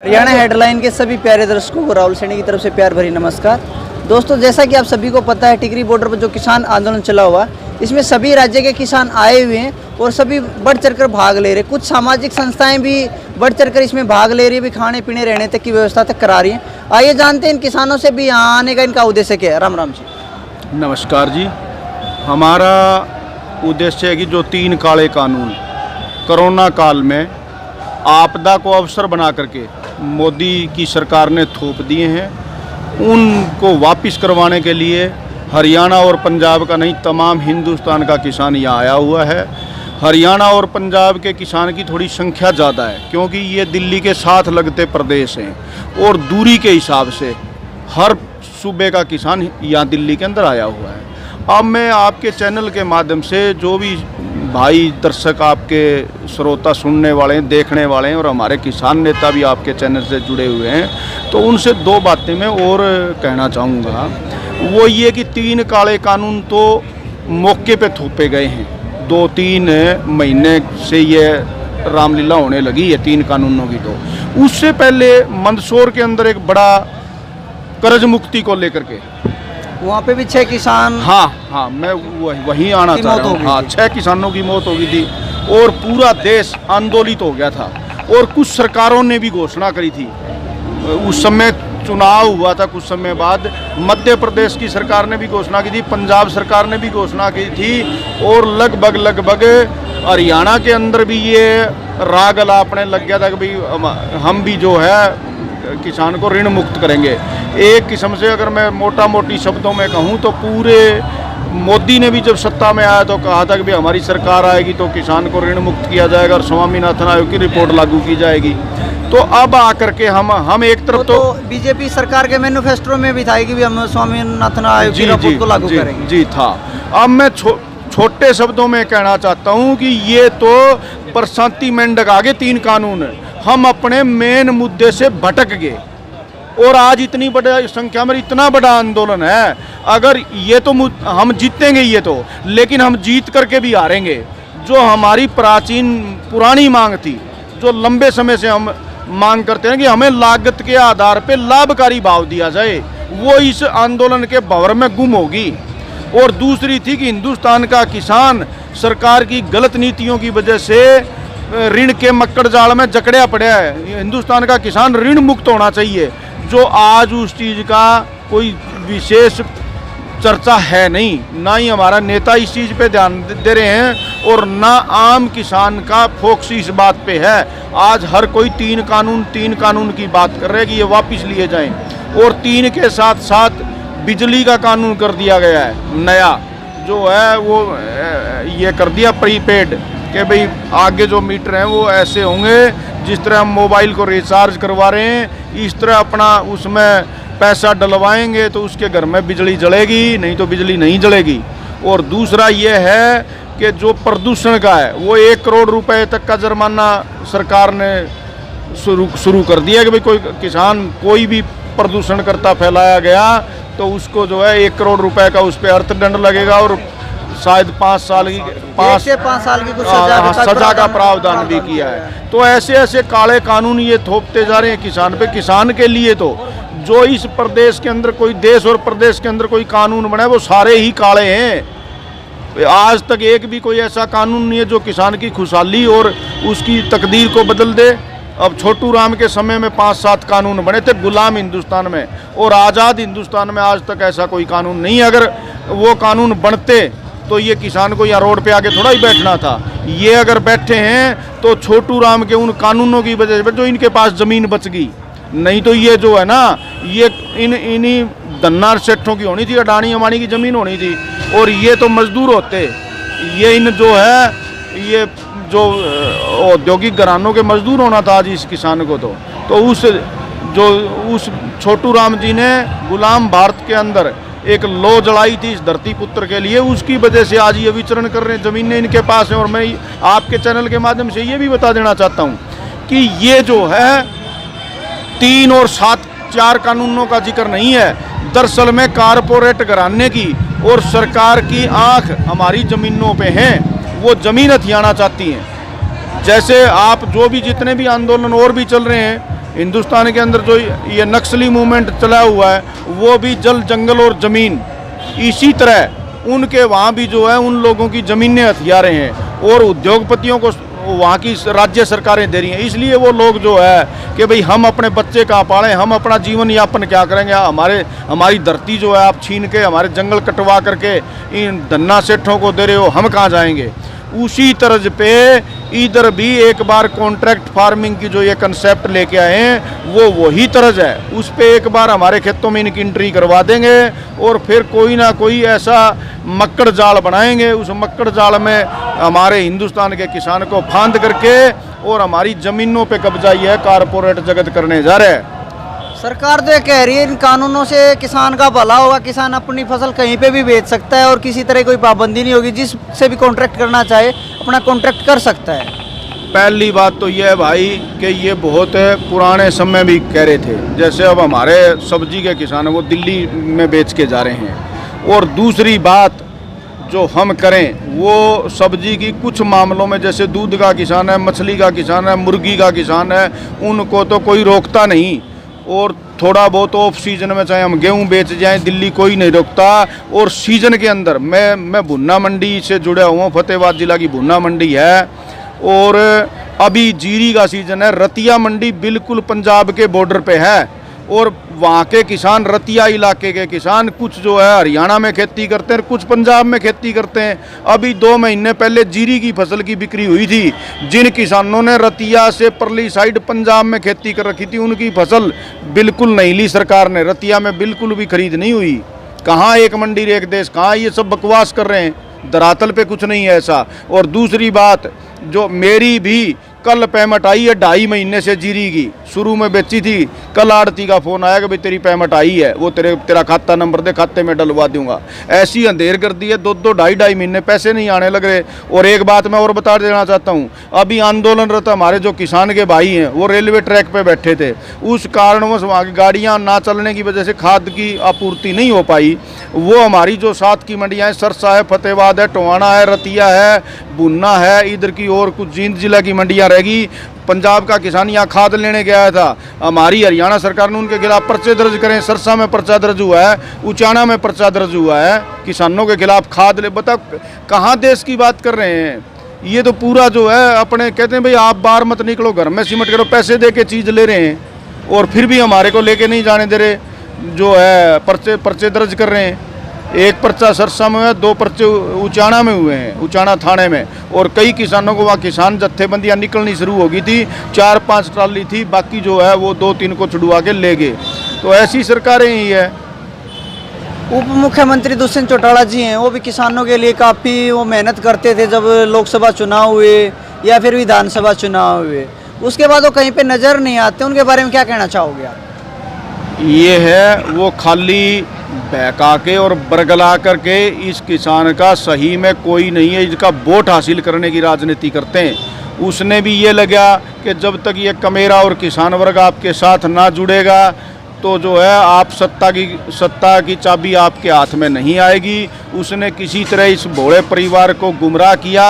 Haryana headline के सभी प्यारे दर्शकों को राहुल सैनी की तरफ से प्यार भरी नमस्कार। दोस्तों, जैसा कि आप सभी को पता है, टिकरी बॉर्डर पर जो किसान आंदोलन चला हुआ, इसमें सभी राज्य के किसान आए हुए हैं और सभी बढ़ चढ़कर भाग ले रहे हैं। कुछ सामाजिक संस्थाएं भी बढ़ चढ़कर इसमें भाग ले रही है, भी खाने पीने रहने तक की व्यवस्था तक करा रही हैं। आइए जानते हैं इन किसानों से भी यहाँ आने का इनका उद्देश्य क्या है। राम राम जी। नमस्कार जी। हमारा उद्देश्य है कि जो 3 काले कानून कोरोना काल में आपदा को अवसर बना करके मोदी की सरकार ने थोप दिए हैं, उनको वापस करवाने के लिए हरियाणा और पंजाब का नहीं, तमाम हिंदुस्तान का किसान यहाँ आया हुआ है। हरियाणा और पंजाब के किसान की थोड़ी संख्या ज़्यादा है, क्योंकि ये दिल्ली के साथ लगते प्रदेश हैं और दूरी के हिसाब से हर सूबे का किसान यहाँ दिल्ली के अंदर आया हुआ है। अब मैं आपके चैनल के माध्यम से जो भी भाई दर्शक, आपके श्रोता, सुनने वाले हैं, देखने वाले हैं और हमारे किसान नेता भी आपके चैनल से जुड़े हुए हैं, तो उनसे 2 बातें मैं और कहना चाहूँगा। वो ये कि 3 काले कानून तो मौके पे थोपे गए हैं। 2-3 महीने से ये रामलीला होने लगी है 3 कानूनों की। तो उससे पहले मंदसौर के अंदर एक बड़ा कर्ज मुक्ति को लेकर के वहाँ पे भी 6 किसान, हाँ, मैं वहीं आना चाह रहा हूँ। हाँ, 6 किसानों की मौत हो गई थी और पूरा देश आंदोलित हो गया था। और कुछ सरकारों ने भी घोषणा करी थी, उस समय चुनाव हुआ था कुछ समय बाद, मध्य प्रदेश की सरकार ने भी घोषणा की थी, पंजाब सरकार ने भी घोषणा की थी और लगभग हरियाणा के अंदर भी ये राग अलापने लग गया था कि भाई हम भी जो है किसान को ऋण मुक्त करेंगे। एक किस्म से अगर मैं मोटी शब्दों में कहूँ तो पूरे मोदी ने भी जब सत्ता में आया तो कहा था कि भाई हमारी सरकार आएगी तो किसान को ऋण मुक्त किया जाएगा और स्वामीनाथन आयोग की रिपोर्ट लागू की जाएगी। तो अब आकर के हम एक तरफ तो बीजेपी सरकार के मैनिफेस्टो में भी था कि भी हम स्वामीनाथन आयोग की रिपोर्ट को लागू करेंगे। जी था। अब मैं छोटे शब्दों में कहना चाहता हूँ कि ये तो बरसाती मेंढक आगे 3 कानून, हम अपने मेन मुद्दे से भटक गए और आज इतनी बड़ी संख्या में इतना बड़ा आंदोलन है। अगर ये तो हम जीतेंगे ये तो, लेकिन हम जीत करके भी हारेंगे। जो हमारी प्राचीन पुरानी मांग थी, जो लंबे समय से हम मांग करते हैं कि हमें लागत के आधार पे लाभकारी भाव दिया जाए, वो इस आंदोलन के भंवर में गुम होगी। और दूसरी थी कि हिंदुस्तान का किसान सरकार की गलत नीतियों की वजह से ऋण के मक्कड़ जाल में जकड़िया पड़ा है। हिंदुस्तान का किसान ऋण मुक्त होना चाहिए, जो आज उस चीज़ का कोई विशेष चर्चा है नहीं, ना ही हमारा नेता इस चीज़ पे ध्यान दे रहे हैं और ना आम किसान का फोकस इस बात पे है। आज हर कोई 3 कानून की बात कर रहे हैं कि ये वापस लिए जाएं और 3 के साथ साथ बिजली का कानून कर दिया गया है नया, जो है वो ये कर दिया प्रीपेड कि भाई आगे जो मीटर हैं वो ऐसे होंगे, जिस तरह हम मोबाइल को रिचार्ज करवा रहे हैं इस तरह अपना उसमें पैसा डलवाएंगे तो उसके घर में बिजली जलेगी, नहीं तो बिजली नहीं जलेगी। और दूसरा ये है कि जो प्रदूषण का है वो 1 करोड़ रुपए तक का जुर्माना सरकार ने शुरू कर दिया कि भाई कोई किसान कोई भी प्रदूषण करता फैलाया गया तो उसको जो है 1 करोड़ रुपए का उस पर अर्थदंड लगेगा और शायद 5 साल की 5 से 5 साल की कुछ सजा का प्रावधान भी किया है। तो ऐसे काले कानून ये थोपते जा रहे हैं किसान पे। किसान के लिए तो जो इस प्रदेश के अंदर कोई देश और प्रदेश के अंदर कोई कानून बना है वो सारे ही काले हैं। आज तक एक भी कोई ऐसा कानून नहीं है जो किसान की खुशहाली और उसकी तकदीर को बदल दे। अब छोटू राम के समय में 5-7 कानून बने थे गुलाम हिंदुस्तान में, और आज़ाद हिंदुस्तान में आज तक ऐसा कोई कानून नहीं। अगर वो कानून बनते तो ये किसान को यहाँ रोड पे आके थोड़ा ही बैठना था। ये अगर बैठे हैं तो छोटू राम के उन कानूनों की वजह से जो इनके पास ज़मीन बच गई, नहीं तो ये जो है ना, ये इन्हीं धन्ना सेठों की होनी थी, अडानी अंबानी की ज़मीन होनी थी और ये तो मजदूर होते। ये इन जो है ये जो औद्योगिक घरानों के मजदूर होना था आज इस किसान को। तो उस छोटू राम जी ने गुलाम भारत के अंदर एक लो जलाई थी इस धरती पुत्र के लिए, उसकी वजह से आज ये विचरण कर रहे हैं, ज़मीनें इनके पास हैं। और मैं आपके चैनल के माध्यम से ये भी बता देना चाहता हूँ कि ये जो है 3 और 4 कानूनों का जिक्र नहीं है, दरअसल में कारपोरेट घराने की और सरकार की आंख हमारी ज़मीनों पे है, वो ज़मीन हथियाना चाहती हैं। जैसे आप जो भी जितने भी आंदोलन और भी चल रहे हैं, हिंदुस्तान के अंदर जो ये नक्सली मूवमेंट चला हुआ है वो भी जल जंगल और ज़मीन, इसी तरह उनके वहाँ भी जो है उन लोगों की ज़मीनें हथिया रहे हैं और उद्योगपतियों को वहाँ की राज्य सरकारें दे रही हैं। इसलिए वो लोग जो है कि भाई हम अपने बच्चे कहाँ पालें, हम अपना जीवन यापन क्या करेंगे, हमारी धरती जो है आप छीन के हमारे जंगल कटवा करके इन धन्ना सेठों को दे रहे हो, हम कहाँ जाएंगे। उसी तर्ज पे इधर भी एक बार कॉन्ट्रैक्ट फार्मिंग की जो ये कंसेप्ट लेके आए हैं वो वही तर्ज है, उस पे एक बार हमारे खेतों में इनकी एंट्री करवा देंगे और फिर कोई ना कोई ऐसा मक्कड़ जाल बनाएंगे, उस मक्कड़ जाल में हमारे हिंदुस्तान के किसान को फांद करके और हमारी ज़मीनों पे कब्जा ये कारपोरेट जगत करने जा रहे हैं। सरकार तो ये कह रही है इन कानूनों से किसान का भला होगा, किसान अपनी फसल कहीं पे भी बेच सकता है और किसी तरह कोई पाबंदी नहीं होगी, जिससे भी कॉन्ट्रैक्ट करना चाहे अपना कॉन्ट्रैक्ट कर सकता है। पहली बात तो यह है भाई कि ये बहुत पुराने समय भी कह रहे थे, जैसे अब हमारे सब्जी के किसान हैं वो दिल्ली में बेच के जा रहे हैं। और दूसरी बात जो हम करें वो सब्जी की कुछ मामलों में, जैसे दूध का किसान है, मछली का किसान है, मुर्गी का किसान है, उनको तो कोई रोकता नहीं। और थोड़ा बहुत ऑफ सीजन में चाहे हम गेहूं बेच जाएं दिल्ली कोई नहीं रोकता। और सीजन के अंदर मैं भुन्ना मंडी से जुड़ा हुआ हूँ, फतेहाबाद जिला की भुन्ना मंडी है और अभी जीरी का सीजन है। रतिया मंडी बिल्कुल पंजाब के बॉर्डर पे है और वहाँ के किसान, रतिया इलाके के किसान कुछ जो है हरियाणा में खेती करते हैं, कुछ पंजाब में खेती करते हैं। अभी 2 महीने पहले जीरी की फसल की बिक्री हुई थी। जिन किसानों ने रतिया से परली साइड पंजाब में खेती कर रखी थी उनकी फसल बिल्कुल नहीं ली सरकार ने, रतिया में बिल्कुल भी खरीद नहीं हुई। कहाँ एक मंडी एक देश, कहाँ ये सब बकवास कर रहे हैं, धरातल पे कुछ नहीं है ऐसा। और दूसरी बात, जो मेरी भी कल पेमेंट आई है 2.5 महीने से जीरी की, शुरू में बेची थी, कल आड़ती का फोन आया कि भाई तेरी पेमेंट आई है, वो तेरा खाता नंबर दे, खाते में डलवा दूंगा। ऐसी अंधेर कर दी है, 2-2 महीने पैसे नहीं आने लग रहे। और एक बात मैं और बता देना चाहता हूँ, अभी आंदोलनरत हमारे जो किसान के भाई हैं वो रेलवे ट्रैक पे बैठे थे, उस कारणवश वहाँ की गाड़ियाँ ना चलने की वजह से खाद की आपूर्ति नहीं हो पाई। वो हमारी जो 7 की मंडियाँ हैं, सरसा है, फतेहाबाद है, टोहाना है, रतिया है, भुन्ना है, इधर की और कुछ जींद जिला की मंडियाँ रहेगी। पंजाब का किसान यहाँ खाद लेने गया था, हमारी हरियाणा सरकार ने उनके खिलाफ पर्चे दर्ज करें। सरसा में पर्चा दर्ज हुआ है, उचाना में पर्चा दर्ज हुआ है, किसानों के खिलाफ खाद ले। बताओ कहाँ देश की बात कर रहे हैं। ये तो पूरा जो है अपने कहते हैं भाई आप बाहर मत निकलो, घर में सिमट करो, पैसे दे के चीज़ ले रहे हैं और फिर भी हमारे को लेके नहीं जाने दे रहे, जो है पर्चे दर्ज कर रहे हैं। एक पर्चा सरसा में है, 2 पर्चे उचाना में हुए हैं, उचाना थाने में। और कई किसानों को वहाँ किसान जत्थेबंदियाँ निकलनी शुरू हो गई थी, 4-5 ट्राली थी, बाकी जो है वो 2-3 को छुड़वा के ले गए। तो ऐसी सरकारें ही है। उप मुख्यमंत्री दुष्यंत चौटाला जी हैं, वो भी किसानों के लिए काफ़ी वो मेहनत करते थे जब लोकसभा चुनाव हुए या फिर विधानसभा चुनाव हुए, उसके बाद वो कहीं पे नज़र नहीं आते। उनके बारे में क्या कहना चाहोगे आप? ये है वो खाली बहका के और बरगला करके इस किसान का सही में कोई नहीं है, इसका वोट हासिल करने की राजनीति करते हैं। उसने भी ये लगा कि जब तक ये कमेरा और किसान वर्ग आपके साथ ना जुड़ेगा तो जो है आप सत्ता की चाबी आपके हाथ में नहीं आएगी। उसने किसी तरह इस भोले परिवार को गुमराह किया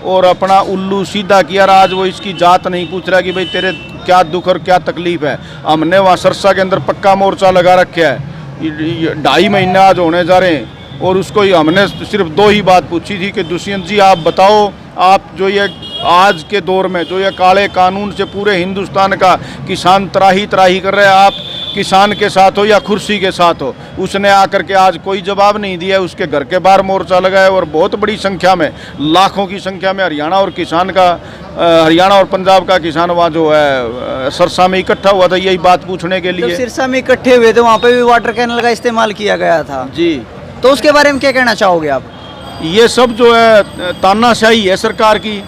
और अपना उल्लू सीधा किया। आज वो इसकी जात नहीं पूछ रहा कि भाई तेरे क्या दुख और क्या तकलीफ है। हमने वहाँ सरसा के अंदर पक्का मोर्चा लगा रखा है, 2.5 महीने आज होने जा रहे हैं और उसको ही हमने सिर्फ 2 ही बात पूछी थी कि दुष्यंत जी आप बताओ, आप जो ये आज के दौर में जो ये काले कानून से पूरे हिंदुस्तान का किसान त्राही कर रहे हैं, आप किसान के साथ हो या कुर्सी के साथ हो। उसने आकर के आज कोई जवाब नहीं दिया। उसके घर के बाहर मोर्चा लगाया और बहुत बड़ी संख्या में, लाखों की संख्या में हरियाणा और पंजाब का किसान वहाँ जो है सरसा में इकट्ठा हुआ था यही बात पूछने के लिए। जब सिरसा में इकट्ठे हुए थे वहाँ पे भी वाटर कैनल का इस्तेमाल किया गया था जी, तो उसके बारे में क्या कहना चाहोगे आप? ये सब जो है तानाशाही है सरकार की।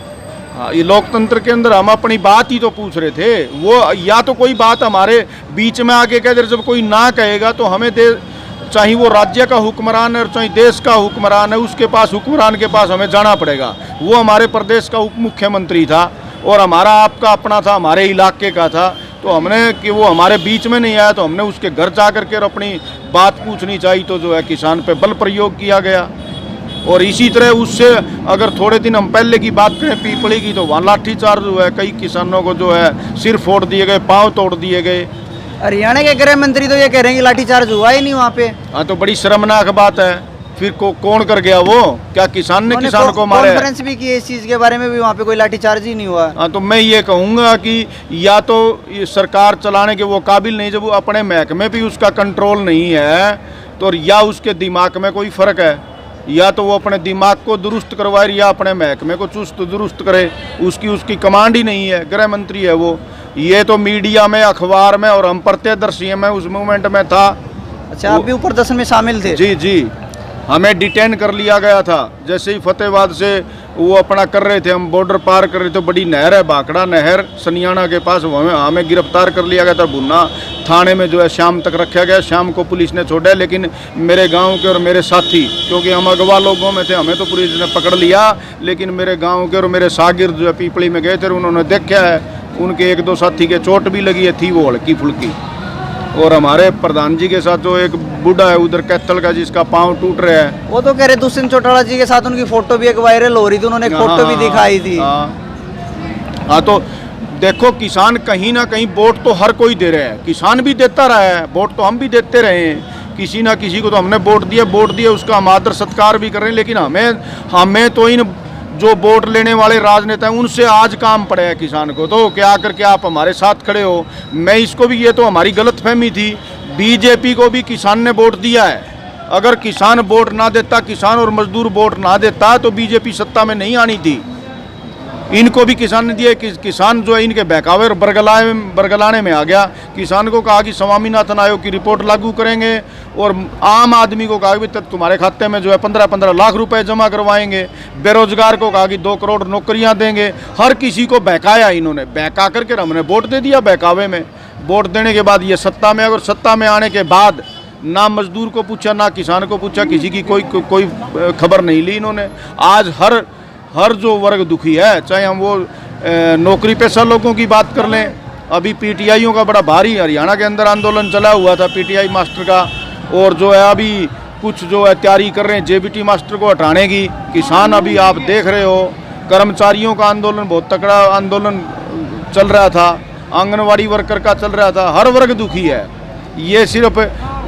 ये लोकतंत्र के अंदर हम अपनी बात ही तो पूछ रहे थे। वो या तो कोई बात हमारे बीच में आके कह दे, जब कोई ना कहेगा तो हमें चाहे वो राज्य का हुक्मरान है और चाहे देश का हुक्मरान है, उसके पास हुक्मरान के पास हमें जाना पड़ेगा। वो हमारे प्रदेश का उप मुख्यमंत्री था और हमारा आपका अपना था, हमारे इलाके का था। तो हमने कि वो हमारे बीच में नहीं आया तो हमने उसके घर जा करके और अपनी बात पूछनी चाहिए। तो जो है किसान पे बल प्रयोग किया गया। और इसी तरह उससे अगर थोड़े दिन हम पहले की बात करें पीपली की, तो वहाँ लाठीचार्ज हुआ है, कई किसानों को जो है सिर फोड़ दिए गए, पाँव तोड़ दिए गए। हरियाणा के गृह मंत्री तो ये कह रहे हैं कि लाठीचार्ज हुआ ही नहीं वहाँ पे। हाँ, तो बड़ी शर्मनाक बात है। फिर कौन कर गया वो? क्या किसान ने किसान को मारा है? कॉन्फ्रेंस भी की है इस चीज़ के बारे में, भी वहाँ पे कोई लाठीचार्ज ही नहीं हुआ। हाँ, तो मैं ये कहूँगा कि या तो ये सरकार चलाने के वो काबिल नहीं, जब वो अपने महकमे भी उसका कंट्रोल नहीं है, तो या उसके दिमाग में कोई फ़र्क है, या तो वो अपने दिमाग को दुरुस्त करवाए या अपने महकमे को चुस्त दुरुस्त करे। उसकी कमांड ही नहीं है, गृह मंत्री है वो। ये तो मीडिया में, अखबार में, और हम प्रत्यक्षदर्शी हैं, मैं उस मूवमेंट में था। अच्छा, आप भी ऊपर दर्शन में शामिल थे? जी जी, हमें डिटेन कर लिया गया था। जैसे ही फतेहाबाद से वो अपना कर रहे थे, हम बॉर्डर पार कर रहे थे, बड़ी नहर है भाखड़ा नहर सनियाना के पास, हमें गिरफ्तार कर लिया गया था। भुन्ना थाने में जो है शाम तक रखा गया। शाम को पुलिस ने छोड़ा, लेकिन मेरे गांव के और मेरे साथी, क्योंकि हम अगवा लोगों में थे, हमें तो पुलिस ने पकड़ लिया, लेकिन मेरे गाँव के और मेरे शागिर्द जो है पीपली में गए थे, उन्होंने देखा है, उनके एक दो साथी के चोट भी लगी है, थी वो हल्की फुल्की। और हमारे प्रधान जी के साथ जो एक बूढ़ा है उधर कैथल का, जिसका पाँव टूट रहा है, वो तो कह रहे दुष्यंत चौटाला जी के साथ उनकी फोटो भी एक वायरल हो रही थी, उन्होंने एक फोटो भी दिखाई थी। हाँ, तो देखो, किसान कहीं ना कहीं वोट तो हर कोई दे रहे हैं, किसान भी देता रहा है वोट, तो हम भी देते रहे हैं। किसी ना किसी को तो हमने वोट दिया, उसका हम आदर सत्कार भी कर रहे हैं। लेकिन हमें तो इन जो वोट लेने वाले राजनेता हैं उनसे आज काम पड़े है किसान को, तो क्या करके आप हमारे साथ खड़े हो। मैं इसको भी, ये तो हमारी गलतफहमी थी, बीजेपी को भी किसान ने वोट दिया है। अगर किसान वोट ना देता, किसान और मजदूर वोट ना देता, तो बीजेपी सत्ता में नहीं आनी थी। इनको भी किसान ने दिया कि किसान जो है इनके बहकावे और बरगलाने में आ गया। किसान को कहा कि स्वामीनाथन आयोग की रिपोर्ट लागू करेंगे, और आम आदमी को कहा कि तुम्हारे खाते में जो है 15-15 लाख रुपए जमा करवाएंगे। बेरोजगार को कहा कि 2 करोड़ नौकरियां देंगे। हर किसी को बहकाया इन्होंने, बहका करके हमने वोट दे दिया बहकावे में। वोट देने के बाद ये सत्ता में, अगर सत्ता में आने के बाद ना मजदूर को पूछा, ना किसान को पूछा, किसी की कोई खबर नहीं ली इन्होंने। आज हर जो वर्ग दुखी है, चाहे हम वो नौकरी पेशा लोगों की बात कर लें। अभी पीटीआईयों का बड़ा भारी हरियाणा के अंदर आंदोलन चला हुआ था पीटीआई मास्टर का, और जो है अभी कुछ जो है तैयारी कर रहे हैं जेबीटी मास्टर को हटाने की। किसान अभी आप देख रहे हो, कर्मचारियों का आंदोलन, बहुत तगड़ा आंदोलन चल रहा था, आंगनवाड़ी वर्कर का चल रहा था। हर वर्ग दुखी है। ये सिर्फ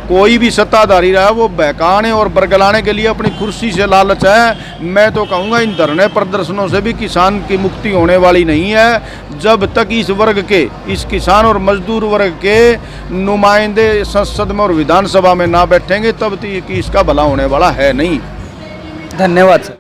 कोई भी सत्ताधारी रहा, वो बहकाने और बरगलाने के लिए अपनी कुर्सी से लालच है। मैं तो कहूँगा इन धरने प्रदर्शनों से भी किसान की मुक्ति होने वाली नहीं है, जब तक इस वर्ग के, इस किसान और मजदूर वर्ग के नुमाइंदे संसद में और विधानसभा में ना बैठेंगे, तब तक इसका भला होने वाला है नहीं। धन्यवाद सर।